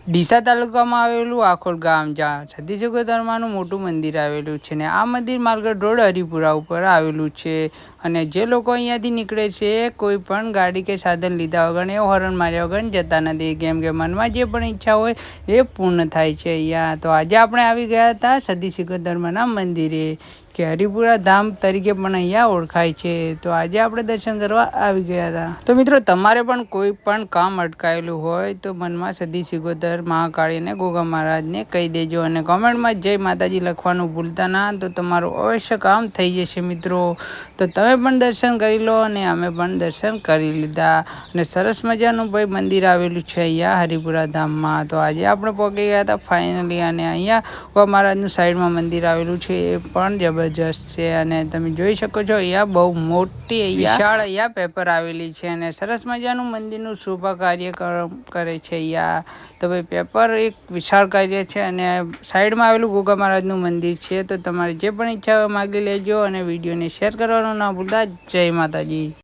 ડીસા તાલુકામાં આવેલું આખોલ ગામ, જ્યાં સતી સિગોતરમાનું મોટું મંદિર આવેલું છે ને આ મંદિર માલગઢ રોડ હરિપુરા ઉપર આવેલું છે. અને જે લોકો અહીંયાથી નીકળે છે કોઈ પણ ગાડી કે સાધન લીધા વગર એ હોર્ન માર્યા વગર જતા નથી, કેમ કે મનમાં જે પણ ઈચ્છા હોય એ પૂર્ણ થાય છે અહીંયા. તો આજે આપણે આવી ગયા હતા સતી સિગોતરમાના મંદિરે, કે હરિપુરા ધામ તરીકે પણ અહીંયા ઓળખાય છે. તો આજે આપણે દર્શન કરવા આવી ગયા હતા. તો મિત્રો, તમારે પણ કોઈ પણ કામ અટકાયેલું હોય તો મનમાં સતી સિગોતર મહાકાળી અને ગોગા મહારાજને કહી દેજો અને કોમેન્ટમાં જય માતાજી લખવાનું ભૂલતા ના, તો તમારું અવશ્ય કામ થઈ જશે મિત્રો. તો તમે પણ દર્શન કરી લો અને અમે પણ દર્શન કરી લીધા. અને સરસ મજાનું ભાઈ મંદિર આવેલું છે અહીંયા હરિપુરા ધામમાં. તો આજે આપણે પહોંચી ગયા હતા ફાઇનલી, અને અહીંયા ગોગા મહારાજનું સાઈડમાં મંદિર આવેલું છે એ પણ જબરજસ્ત છે. અને તમે જોઈ શકો છો અહીંયા બહુ મોટી વિશાળ અહીંયા પેપર આવેલી છે અને સરસ મજાનું મંદિરનું શોભા કાર્યક્રમ કરે છે અહીંયા. તો ભાઈ પેપર એક વિશાળ કાર્ય છે અને સાઈડમાં આવેલું ગોગા મહારાજનું મંદિર છે. તો તમારે જે પણ ઈચ્છા હોય માગી લેજો અને વિડીયોને શેર કરવાનું ના ભૂલતા. જય માતાજી.